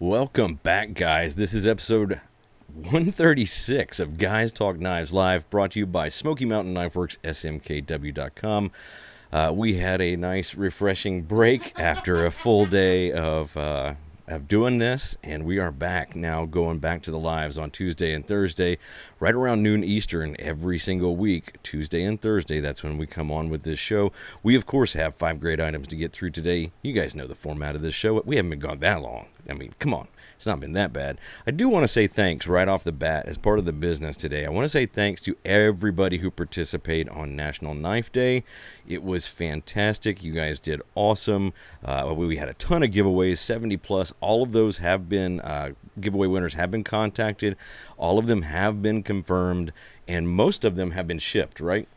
Welcome back, guys. This is episode 136 of Guys Talk Knives Live, brought to you by Smoky Mountain Knife Works, SMKW.com. We had a nice, refreshing break after a full day of doing this, and we are back now, going back to the lives on Tuesday and Thursday, right around noon Eastern every single week. Tuesday and Thursday, that's when we come on with this show. We, of course, have 5 great items to get through today. You guys know the format of this show. We haven't been gone that long. I mean, come on. It's not been that bad. I do want to say thanks right off the bat as part of the business today. I want to say thanks to everybody who participated on National Knife Day. It was fantastic. You guys did awesome. We had a ton of giveaways, 70 plus. All of those have been, giveaway winners have been contacted. All of them have been confirmed, and most of them have been shipped, right?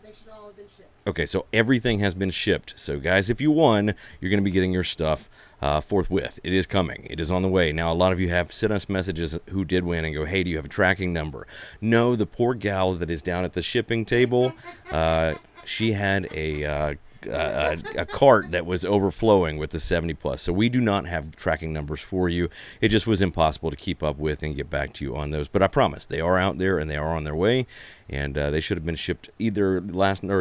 They should all have been shipped. Okay, so everything has been shipped. So, guys, if you won, you're going to be getting your stuff forthwith. It is coming. It is on the way. Now, a lot of you have sent us messages who did win and go, hey, do you have a tracking number? No, the poor gal that is down at the shipping table, she had a cart that was overflowing with the 70 plus. So we do not have tracking numbers for you. It just was impossible to keep up with and get back to you on those. But I promise they are out there and they are on their way, and they should have been shipped either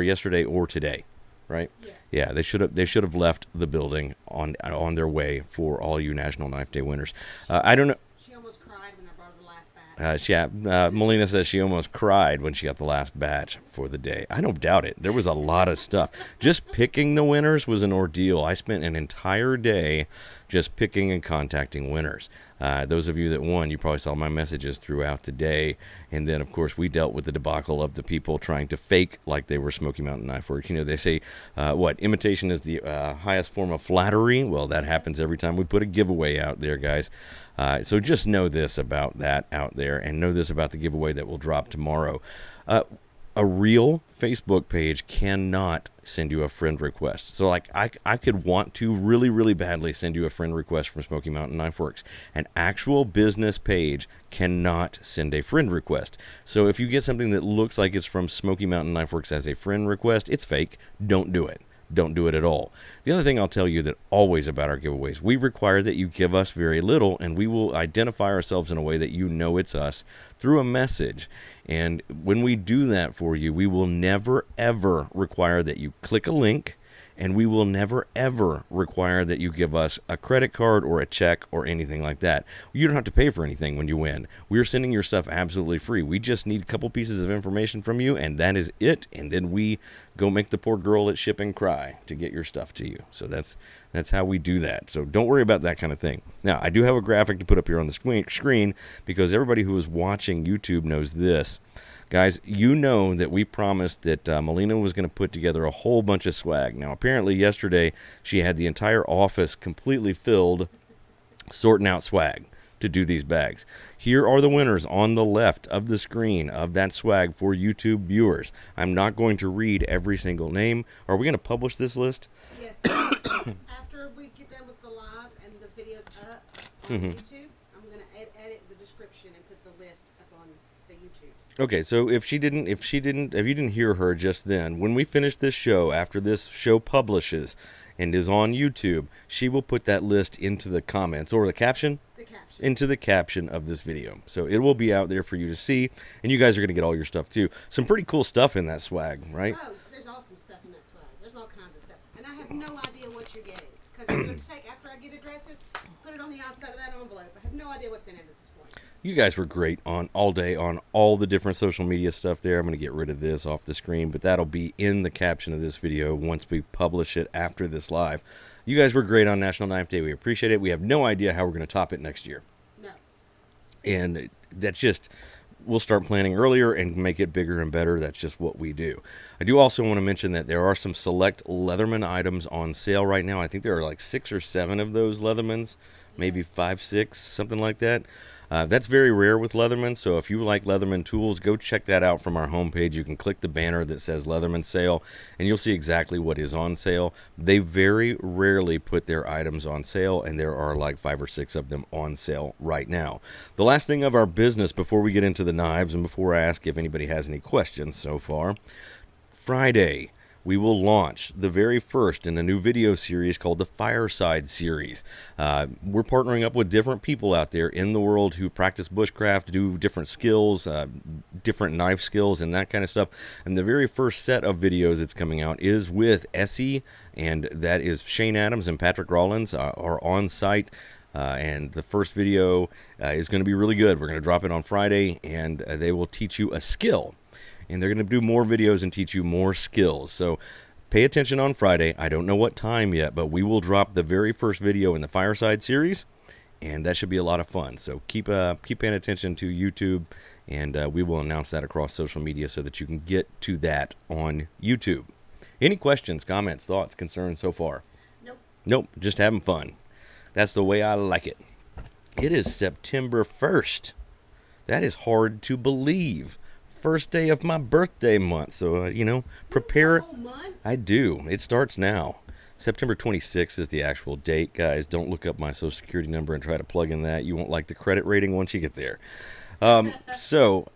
yesterday or today, right? Yes. Yeah, they should have left the building on their way for all you National Knife Day winners. I don't know. She almost cried when I brought her the last batch. Melina says she almost cried when she got the last batch for the day. I don't doubt it. There was a lot of stuff. Just picking the winners was an ordeal. I spent an entire day just picking and contacting winners. Those of you that won, you probably saw my messages throughout the day. And then, of course, we dealt with the debacle of the people trying to fake like they were Smoky Mountain Knife Works. You know, they say, imitation is the highest form of flattery. Well, that happens every time we put a giveaway out there, guys. So just know this about that out there, and know this about the giveaway that will drop tomorrow. A real Facebook page cannot send you a friend request. So, like, I could want to really, really badly send you a friend request from Smoky Mountain Knife Works. An actual business page cannot send a friend request. So if you get something that looks like it's from Smoky Mountain Knife Works as a friend request, it's fake. Don't do it. Don't do it at all. The other thing I'll tell you that always about our giveaways, we require that you give us very little, and we will identify ourselves in a way that you know it's us through a message. And when we do that for you, we will never, ever require that you click a link, and we will never, ever require that you give us a credit card or a check or anything like that. You don't have to pay for anything when you win. We're sending your stuff absolutely free. We just need a couple pieces of information from you, and that is it. And then we go make the poor girl at shipping cry to get your stuff to you. So that's how we do that. So don't worry about that kind of thing. Now, I do have a graphic to put up here on the screen because everybody who is watching YouTube knows this. Guys, you know that we promised that Melina was going to put together a whole bunch of swag. Now, apparently yesterday she had the entire office completely filled sorting out swag to do these bags. Here are the winners on the left of the screen of that swag for YouTube viewers. I'm not going to read every single name. Are we going to publish this list? Yes. After we get done with the live and the videos up on YouTube, I'm going to edit the description and put the list up on the YouTubes. Okay, so if you didn't hear her just then, when we finish this show, after this show publishes and is on YouTube, she will put that list into the comments or the caption? The caption. Into the caption of this video. So it will be out there for you to see, and you guys are going to get all your stuff too. Some pretty cool stuff in that swag, right? Oh, there's awesome stuff in that swag. There's all kinds of stuff. And I have no idea what you're getting. Because I'm going to take, after I get addresses, put it on the outside of that envelope. I have no idea what's in it at this point. You guys were great on all day on all the different social media stuff there. I'm going to get rid of this off the screen, but that'll be in the caption of this video once we publish it after this live. You guys were great on National Knife Day. We appreciate it. We have no idea how we're going to top it next year. No. And that's just, we'll start planning earlier and make it bigger and better. That's just what we do. I do also want to mention that there are some select Leatherman items on sale right now. I think there are like 6 or 7 of those Leathermans, maybe 5, 6, something like that. That's very rare with Leatherman, so if you like Leatherman tools, go check that out from our homepage. You can click the banner that says Leatherman sale, and you'll see exactly what is on sale. They very rarely put their items on sale, and there are like 5 or 6 of them on sale right now. The last thing of our business before we get into the knives and before I ask if anybody has any questions so far, Friday, we will launch the very first in a new video series called the Fireside Series. We're partnering up with different people out there in the world who practice bushcraft, do different skills, different knife skills, and that kind of stuff. And the very first set of videos that's coming out is with Essie, and that is Shane Adams and Patrick Rollins are on site. And the first video is going to be really good. We're going to drop it on Friday, and they will teach you a skill. And they're going to do more videos and teach you more skills. So pay attention on Friday. I don't know what time yet, but we will drop the very first video in the Fireside Series, and that should be a lot of fun. So keep paying attention to YouTube, and we will announce that across social media so that you can get to that on YouTube. Any questions, comments, thoughts, concerns so far? Nope, just having fun. That's the way I like it. It is September 1st. That is hard to believe. First day of my birthday month. So, prepare. I do. It starts now. September 26th is the actual date, guys. Don't look up my social security number and try to plug in that. You won't like the credit rating once you get there. So,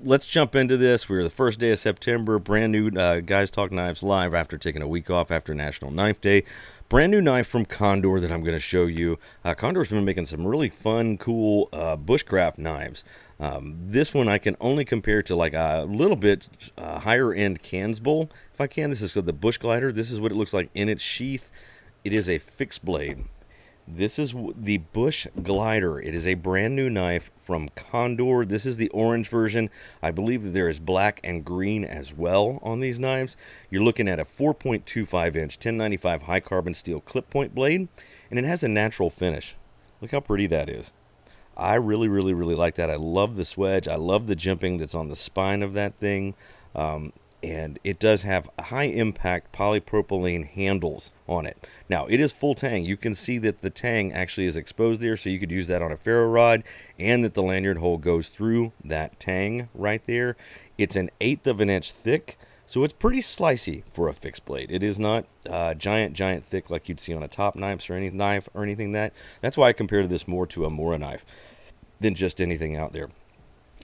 let's jump into this. We're the first day of September. Brand new Guys Talk Knives live after taking a week off after National Knife Day. Brand new knife from Condor that I'm going to show you. Condor's been making some really fun, cool bushcraft knives. This one I can only compare to like a little bit higher end Cans Bowl. If I can, this is the Bushglider. This is what it looks like in its sheath. It is a fixed blade. This is the Bushglider. It is a brand new knife from Condor. This is the orange version. I believe that there is black and green as well on these knives. You're looking at a 4.25 inch 1095 high carbon steel clip point blade, and it has a natural finish. Look how pretty that is. I really, really, really like that. I love the swedge. I love the jimping that's on the spine of that thing. And it does have high impact polypropylene handles on it. Now, it is full tang. You can see that the tang actually is exposed there, so you could use that on a ferro rod, and that the lanyard hole goes through that tang right there. It's an 1/8 of an inch thick, so it's pretty slicey for a fixed blade. It is not giant thick like you'd see on a top knife or any knife or anything That's why I compared this more to a Mora knife than just anything out there.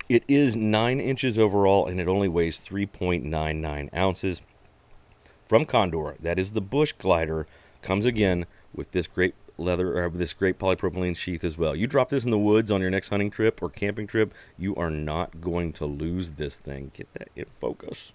It is 9 inches overall, and it only weighs 3.99 ounces. From Condor, that is the Bushglider. Comes again with this great leather, or this great polypropylene sheath as well. You drop this in the woods on your next hunting trip or camping trip, you are not going to lose this thing. Get that in focus.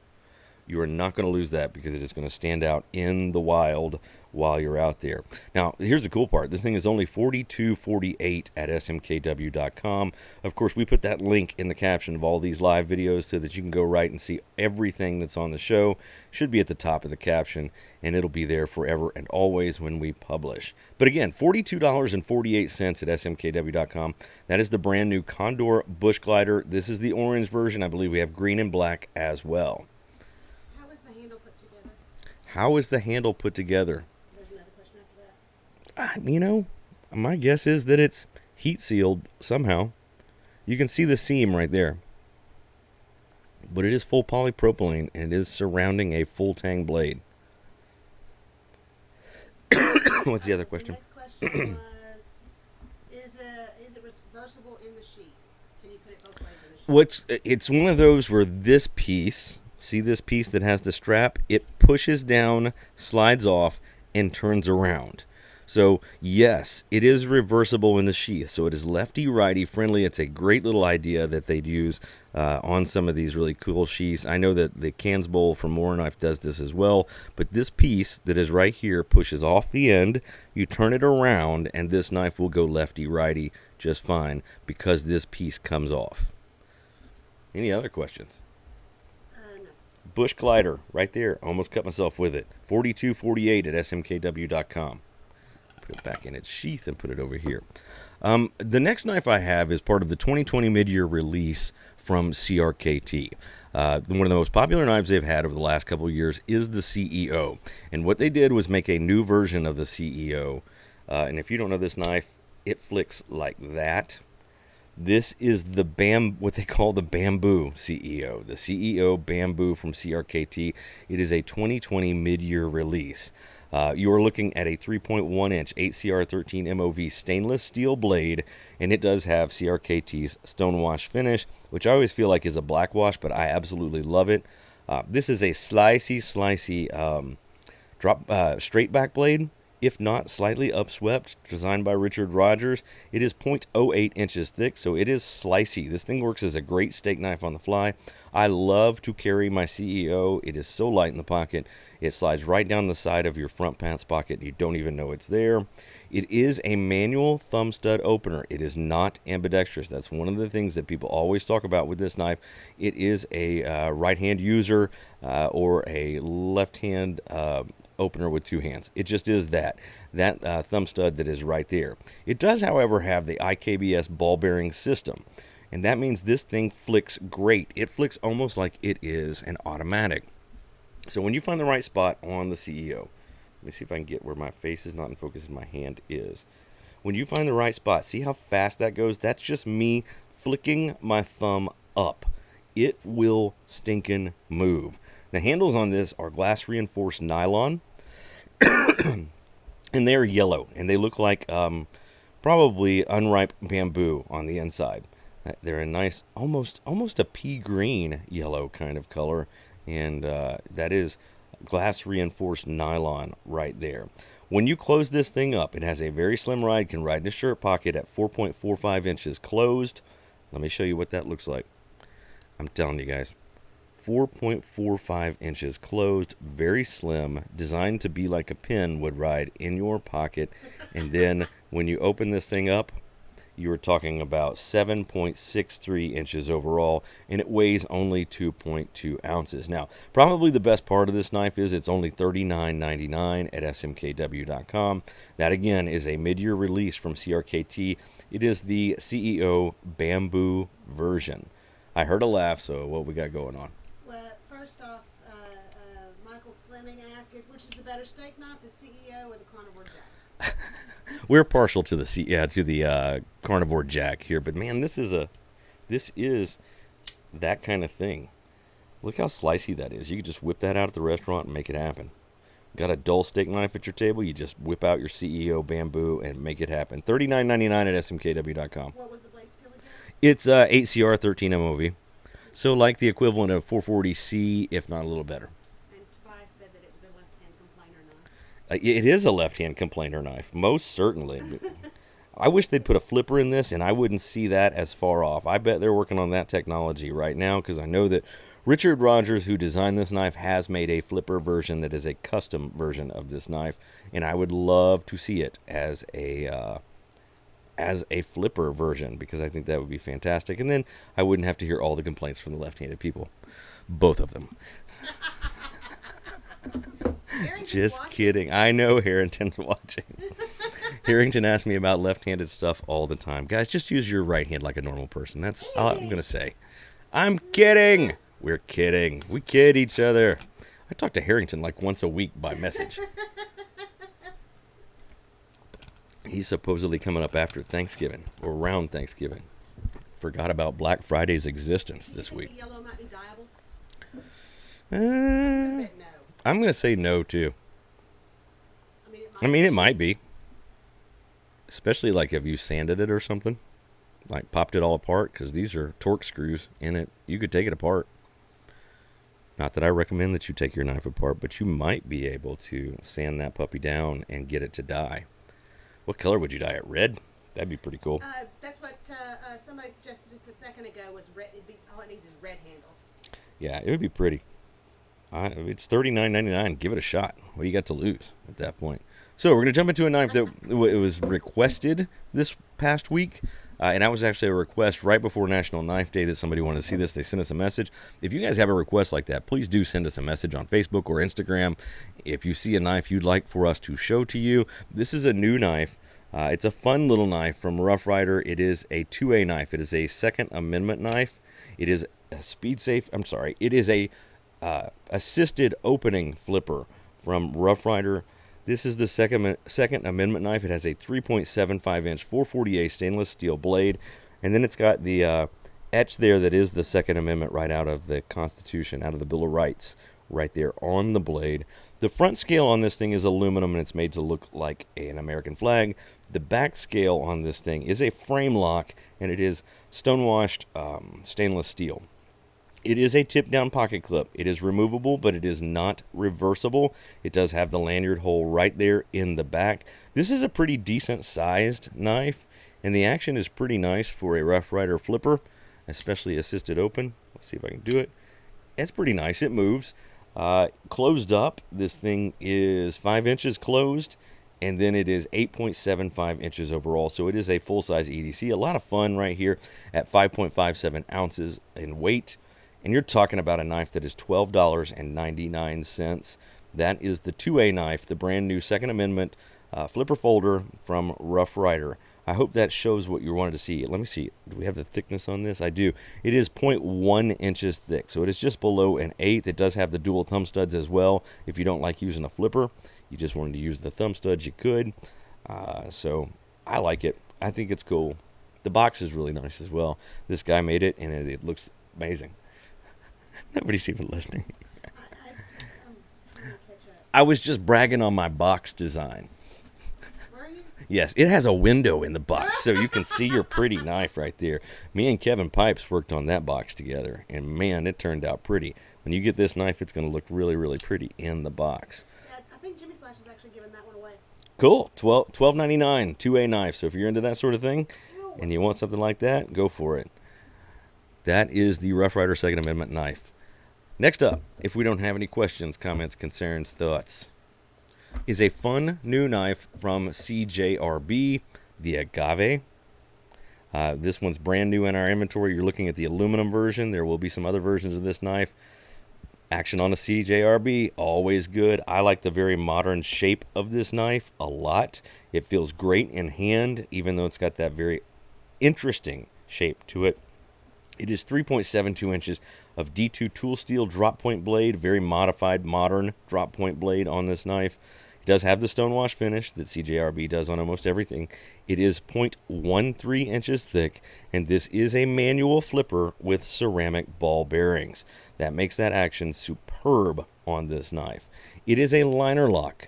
You are not going to lose that because it is going to stand out in the wild while you're out there. Now, here's the cool part. This thing is only $42.48 at smkw.com. Of course, we put that link in the caption of all these live videos so that you can go right and see everything that's on the show. Should be at the top of the caption, and it'll be there forever and always when we publish. But again, $42.48 at smkw.com. That is the brand new Condor Bushglider. This is the orange version. I believe we have green and black as well. How is the handle put together? There's another question after that. My guess is that it's heat sealed somehow. You can see the seam right there. But it is full polypropylene, and it is surrounding a full tang blade. What's the other question? The next question was, is it reversible in the sheath? Can you put it both ways in the sheath? It's one of those where this piece... See this piece that has the strap? It pushes down, slides off, and turns around. So, yes, it is reversible in the sheath. So it is lefty-righty friendly. It's a great little idea that they'd use on some of these really cool sheaths. I know that the Cans Bowl from Mora Knife does this as well. But this piece that is right here pushes off the end. You turn it around, and this knife will go lefty-righty just fine because this piece comes off. Any other questions? Bushglider, right there. Almost cut myself with it. $42.48 at smkw.com. Put it back in its sheath and put it over here. The next knife I have is part of the 2020 mid-year release from CRKT. One of the most popular knives they've had over the last couple of years is the CEO. And what they did was make a new version of the CEO. And if you don't know this knife, it flicks like that. This is the what they call the Bamboo CEO, the CEO Bamboo from CRKT. It is a 2020 mid-year release. You are looking at a 3.1 inch 8CR13 MOV stainless steel blade, and it does have CRKT's stonewash finish, which I always feel like is a black wash, but I absolutely love it. This is a slicey drop straight back blade, if not slightly upswept, designed by Richard Rogers. It is 0.08 inches thick, so it is slicey. This thing works as a great steak knife on the fly. I love to carry my CEO. It is so light in the pocket. It slides right down the side of your front pants pocket. You don't even know it's there. It is a manual thumb stud opener. It is not ambidextrous. That's one of the things that people always talk about with this knife. It is a right-hand user or a left-hand opener with two hands. It just is that thumb stud that is right there. It does, however, have the IKBS ball bearing system, and that means this thing flicks great. It flicks almost like it is an automatic. So when you find the right spot on the CEO, let me see if I can get where my face is not in focus and my hand is. When you find the right spot, see how fast that goes? That's just me flicking my thumb up. It will stinkin' move. The handles on this are glass reinforced nylon, and they are yellow, and they look like probably unripe bamboo on the inside. They're a nice, almost a pea green yellow kind of color, and that is glass reinforced nylon right there. When you close this thing up, it has a very slim ride, can ride in a shirt pocket at 4.45 inches closed. Let me show you what that looks like. I'm telling you guys, 4.45 inches closed, very slim, designed to be like a pin would ride in your pocket. And then when you open this thing up, you are talking about 7.63 inches overall, and it weighs only 2.2 ounces. Now, probably the best part of this knife is it's only $39.99 at smkw.com. That, again, is a mid-year release from CRKT. It is the CEO Bamboo version. I heard a laugh, so what we got going on? Well, first off, Michael Fleming asked, which is the better steak knife, the CEO or the Carnivore Jack? We're partial to the Carnivore Jack here, but man, this is that kind of thing. Look how slicey that is. You can just whip that out at the restaurant and make it happen. Got a dull steak knife at your table? You just whip out your CEO Bamboo and make it happen. $39.99 at smkw.com. What was the blade steel again? It's 8CR 13 MOV, so like the equivalent of 440C, if not a little better. And Tobias said that it was a left-hand complainer knife. It is a left-hand complainer knife, most certainly. I wish they'd put a flipper in this, and I wouldn't see that as far off. I bet they're working on that technology right now, because I know that Richard Rogers, who designed this knife, has made a flipper version that is a custom version of this knife, and I would love to see it as a flipper version, because I think that would be fantastic. And then I wouldn't have to hear all the complaints from the left-handed people. Both of them. Just watching. kidding. I know Harrington's watching. Harrington asks me about left-handed stuff all the time. Guys, just use your right hand like a normal person. That's all I'm going to say. I'm kidding. We're kidding. We kid each other. I talk to Harrington like once a week by message. He's supposedly coming up after Thanksgiving or around Thanksgiving. Forgot about Black Friday's existence this week. The yellow might be dyeable? Uh, No. I'm going to say no, too. I mean, It might be. Especially like if you sanded it or something. Like popped it all apart, because these are torque screws in it. You could take it apart. Not that I recommend that you take your knife apart, but you might be able to sand that puppy down and get it to dye. What color would you dye it? Red? That'd be pretty cool. That's what somebody suggested just a second ago was red. All it needs is red handles. Yeah, it would be pretty. It's $39.99. Give it a shot. What do you got to lose at that point? So we're going to jump into a knife that it was requested this past week. And that was actually a request right before National Knife Day that somebody wanted to see this. They sent us a message. If you guys have a request like that, please do send us a message on Facebook or Instagram. If you see a knife you'd like for us to show to you, this is a new knife. It's a fun little knife from Rough Rider. It is a 2A knife. It is a Second Amendment knife. It is a It is a assisted opening flipper from Rough Rider. This is the Second Amendment knife. It has a 3.75-inch 440A stainless steel blade, and then it's got the etch there that is the Second Amendment right out of the Constitution, out of the Bill of Rights, right there on the blade. The front scale on this thing is aluminum, and it's made to look like an American flag. The back scale on this thing is a frame lock, and it is stonewashed stainless steel. It is a tip-down pocket clip. It is removable, but it is not reversible. It does have the lanyard hole right there in the back. This is a pretty decent-sized knife, and the action is pretty nice for a Rough Rider flipper, especially assisted open. Let's see if I can do it. It's pretty nice. It moves. Closed up, this thing is 5 inches closed, and then it is 8.75 inches overall. So it is a full-size EDC. A lot of fun right here at 5.57 ounces in weight. And you're talking about a knife that is $12.99. That is the 2A knife, the brand new Second Amendment flipper folder from Rough Rider. I hope that shows what you wanted to see. Let me see. Do we have the thickness on this? I do. It is 0.1 inches thick, so it is just below an eighth. It does have the dual thumb studs as well. If you don't like using a flipper, you just wanted to use the thumb studs, you could. So I like it. I think it's cool. The box is really nice as well. This guy made it, and it looks amazing. Nobody's even listening. I'm trying to catch up. I was just bragging on my box design. Were you? Yes, it has a window in the box, so you can see your pretty knife right there. Me and Kevin Pipes worked on that box together, and man, it turned out pretty. When you get this knife, it's going to look really, really pretty in the box. I think Jimmy Slash is actually giving that one away. Cool, $12.99, 2A knife. So if you're into that sort of thing, and you want something like that, go for it. That is the Rough Rider Second Amendment knife. Next up, if we don't have any questions, comments, concerns, thoughts, is a fun new knife from CJRB, the Agave. This one's brand new in our inventory. You're looking at the aluminum version. There will be some other versions of this knife. Action on the CJRB, always good. I like the very modern shape of this knife a lot. It feels great in hand, even though it's got that very interesting shape to it. It is 3.72 inches of D2 tool steel drop point blade, very modified modern drop point blade on this knife. It does have the stonewash finish that CJRB does on almost everything. It is 0.13 inches thick, and this is a manual flipper with ceramic ball bearings. That makes that action superb on this knife. It is a liner lock.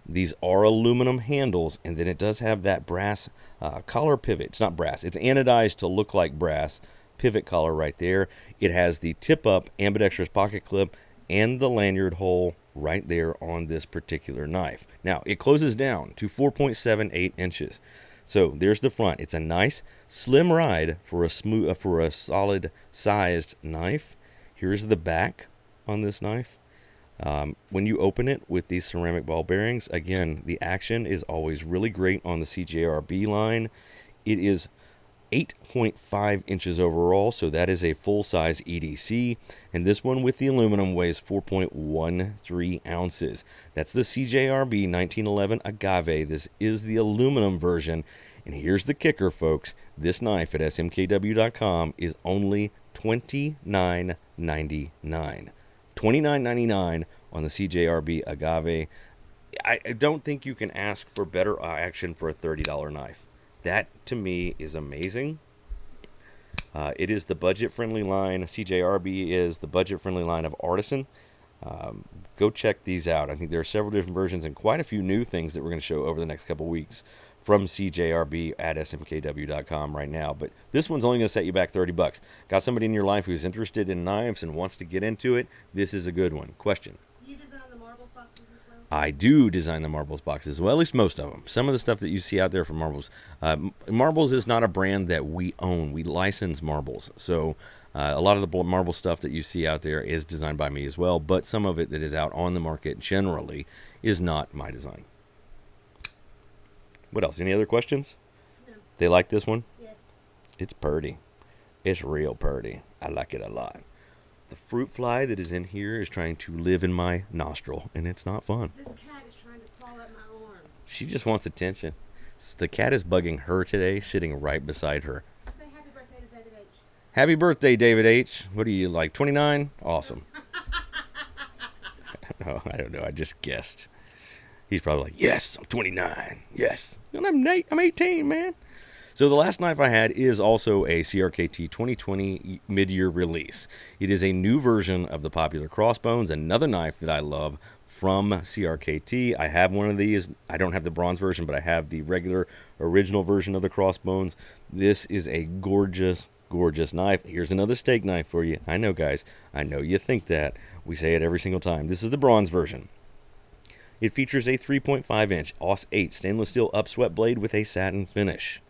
These are aluminum handles, and then it does have that brass collar pivot. It's not brass. It's anodized to look like brass. Pivot collar right there. It has the tip-up ambidextrous pocket clip and the lanyard hole right there on this particular knife. Now, it closes down to 4.78 inches. So there's the front. It's a nice slim ride for a solid sized knife. Here's the back on this knife. When you open it with these ceramic ball bearings, again, the action is always really great on the CJRB line. It is 8.5 inches overall, so that is a full-size EDC, and this one with the aluminum weighs 4.13 ounces. That's the CJRB 1911 Agave. This is the aluminum version, and here's the kicker, folks. This knife at smkw.com is only $29.99. $29.99 on the CJRB Agave. I don't think you can ask for better action for a $30 knife. That, to me, is amazing. It is the budget-friendly line. CJRB is the budget-friendly line of Artisan. Go check these out. I think there are several different versions and quite a few new things that we're going to show over the next couple weeks from CJRB at smkw.com right now. But this one's only going to set you back $30. Got somebody in your life who's interested in knives and wants to get into it? This is a good one. Question. Do you design the marbles boxes as well? I do design the marbles boxes, well, at least most of them. Some of the stuff that you see out there from Marbles. Marbles is not a brand that we own. We license Marbles. So a lot of the marble stuff that you see out there is designed by me as well, but some of it that is out on the market generally is not my design. What else? Any other questions? No. They like this one? Yes. It's purty. It's real purty. I like it a lot. The fruit fly that is in here is trying to live in my nostril, and it's not fun. This cat is trying to crawl up my arm. She just wants attention. The cat is bugging her today, sitting right beside her. Say happy birthday to David H. Happy birthday, David H. What are you, like 29? Awesome. Oh, I don't know. I just guessed. He's probably like, yes, I'm 29. Yes. And I'm 18, man. So the last knife I had is also a CRKT 2020 mid-year release. It is a new version of the popular Crossbones, another knife that I love from CRKT. I have one of these. I don't have the bronze version, but I have the regular original version of the Crossbones. This is a gorgeous gorgeous knife. Here's another steak knife for you. I know, guys. I know you think that. We say it every single time. This is the bronze version. It features a 3.5-inch AUS 8 stainless steel upswept blade with a satin finish.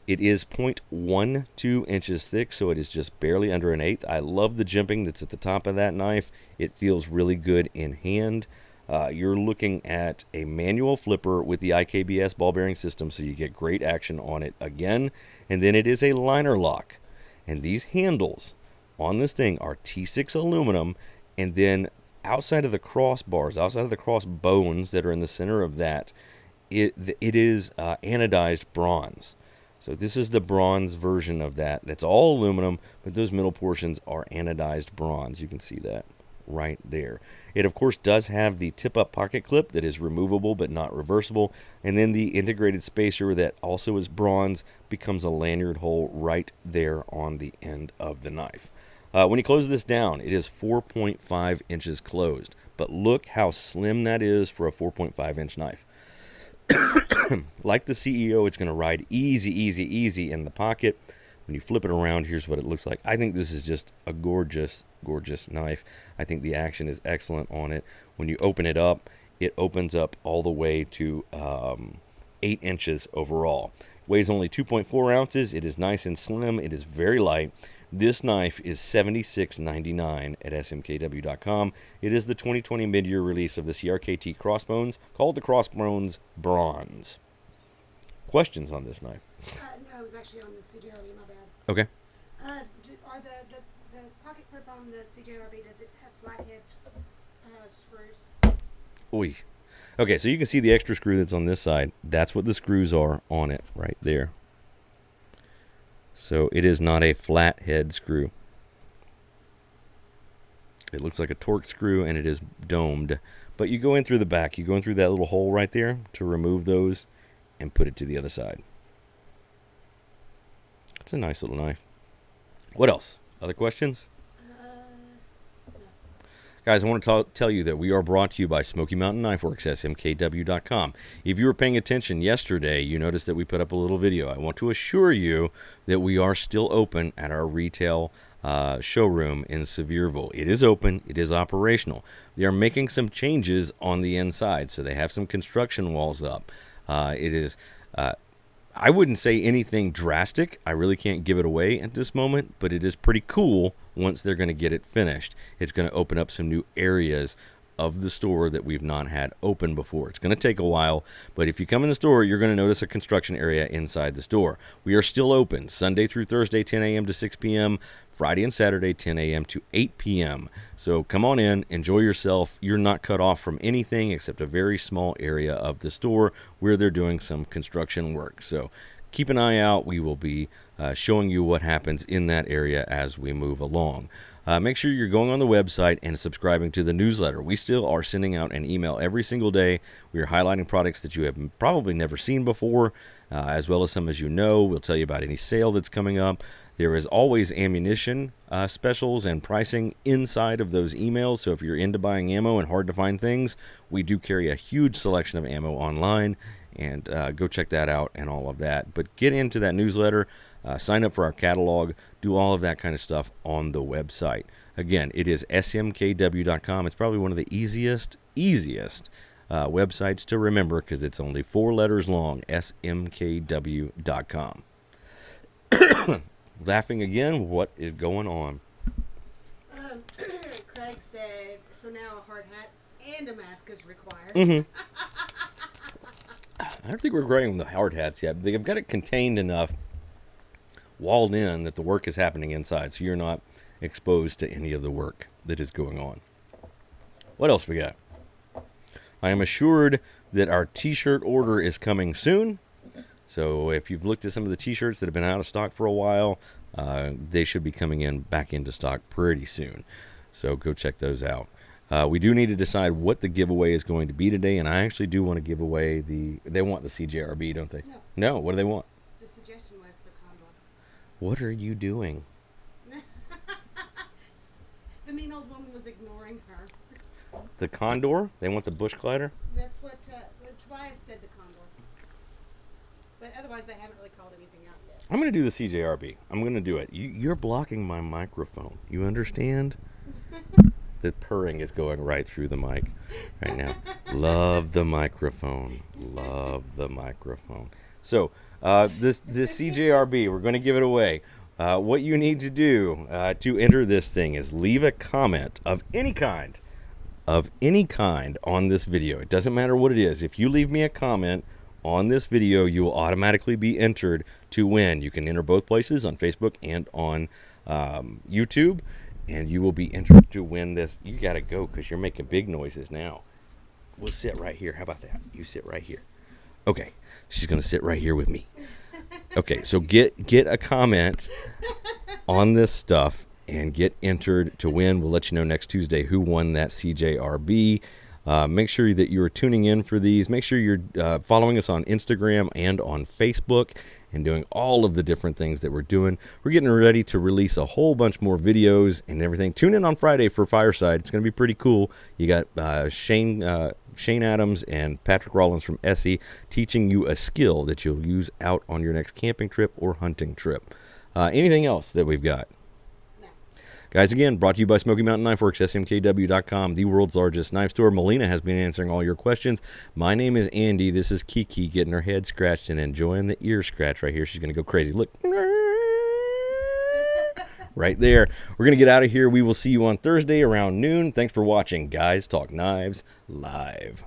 It is 0.12 inches thick, so it is just barely under an eighth. I love the jimping that's at the top of that knife. It feels really good in hand. You're looking at a manual flipper with the IKBS ball bearing system, so you get great action on it again. And then it is a liner lock. And these handles on this thing are T6 aluminum, and then outside of the crossbars, outside of the cross bones that are in the center of that, it is anodized bronze. So this is the bronze version of that. That's all aluminum, but those middle portions are anodized bronze. You can see that right there. It, of course, does have the tip-up pocket clip that is removable but not reversible. And then the integrated spacer that also is bronze becomes a lanyard hole right there on the end of the knife. When you close this down, it is 4.5 inches closed. But look how slim that is for a 4.5-inch knife. Like the CEO, it's going to ride easy in the pocket. When you flip it around, here's what it looks like. I think this is just a gorgeous knife. I think the action is excellent on it. When you open it up, it opens up all the way to 8 inches overall. Weighs only 2.4 ounces. It is nice and slim. It is very light. This knife is $76.99 at smkw.com. It is the 2020 mid-year release of the CRKT Crossbones, called the Crossbones Bronze. Questions on this knife? No, it was actually on the CJRB, my bad. Okay. Are the pocket clip on the CJRB, does it have flathead screws? Oy. Okay, so you can see the extra screw that's on this side. That's what the screws are on it right there. So it is not a flathead screw. It looks like a torque screw, and it is domed. But you go in through the back. You go in through that little hole right there to remove those and put it to the other side. It's a nice little knife. What else? Other questions? No. Guys, I want to tell you that we are brought to you by Smoky Mountain Knife Works, smkw.com. If you were paying attention yesterday, you noticed that we put up a little video. I want to assure you that we are still open at our retail showroom in Sevierville. It is open. It is operational. They are making some changes on the inside, so they have some construction walls up. It is... I wouldn't say anything drastic. I really can't give it away at this moment, but it is pretty cool once they're going to get it finished. It's going to open up some new areas of the store that we've not had open before. It's going to take a while, but if you come in the store, you're going to notice a construction area inside the store. We are still open Sunday through Thursday, 10 a.m. to 6 p.m., Friday and Saturday, 10 a.m. to 8 p.m. So come on in, enjoy yourself. You're not cut off from anything except a very small area of the store where they're doing some construction work. So keep an eye out. We will be showing you what happens in that area as we move along. Make sure you're going on the website and subscribing to the newsletter. We still are sending out an email every single day. We are highlighting products that you have probably never seen before, as well as some as you know. We'll tell you about any sale that's coming up. There is always ammunition specials and pricing inside of those emails. So if you're into buying ammo and hard to find things, we do carry a huge selection of ammo online. And go check that out and all of that. But get into that newsletter, sign up for our catalog, do all of that kind of stuff on the website. Again, it is smkw.com. It's probably one of the easiest websites to remember because it's only 4 letters long, smkw.com. Laughing again, what is going on? Craig said, so now a hard hat and a mask is required. Mm-hmm. I don't think we're grading the hard hats yet. They've got it contained enough, walled in, that the work is happening inside, so you're not exposed to any of the work that is going on. What else we got? I am assured that our t-shirt order is coming soon. So if you've looked at some of the t-shirts that have been out of stock for a while, they should be coming back into stock pretty soon. So go check those out. We do need to decide what the giveaway is going to be today, and I actually do want to give away they want the CJRB, don't they? No, what do they want? The suggestion was the Condor. What are you doing? The mean old woman was ignoring her. The Condor? They want the Bushglider? That's what Tobias said, the Condor. But otherwise, they haven't really called anything out yet. I'm going to do the CJRB. I'm going to do it. You're blocking my microphone. You understand? The purring is going right through the mic right now. Love the microphone. Love the microphone. So, this CJRB, we're going to give it away. What you need to do to enter this thing is leave a comment of any kind on this video. It doesn't matter what it is. If you leave me a comment on this video, you will automatically be entered to win. You can enter both places, on Facebook and on YouTube, and you will be entered to win this. You got to go because you're making big noises now. We'll sit right here. How about that? You sit right here. Okay, she's going to sit right here with me. Okay, so get a comment on this stuff and get entered to win. We'll let you know next Tuesday who won that CJRB. Make sure that you are tuning in for these. Make sure you're following us on Instagram and on Facebook and doing all of the different things that we're doing. We're getting ready to release a whole bunch more videos and everything. Tune in on Friday for Fireside. It's going to be pretty cool. You got Shane Adams and Patrick Rollins from Essie teaching you a skill that you'll use out on your next camping trip or hunting trip. Anything else that we've got? Guys, again, brought to you by Smoky Mountain Knife Works, SMKW.com, the world's largest knife store. Melina has been answering all your questions. My name is Andy. This is Kiki getting her head scratched and enjoying the ear scratch right here. She's going to go crazy. Look. Right there. We're going to get out of here. We will see you on Thursday around noon. Thanks for watching, Guys Talk Knives Live.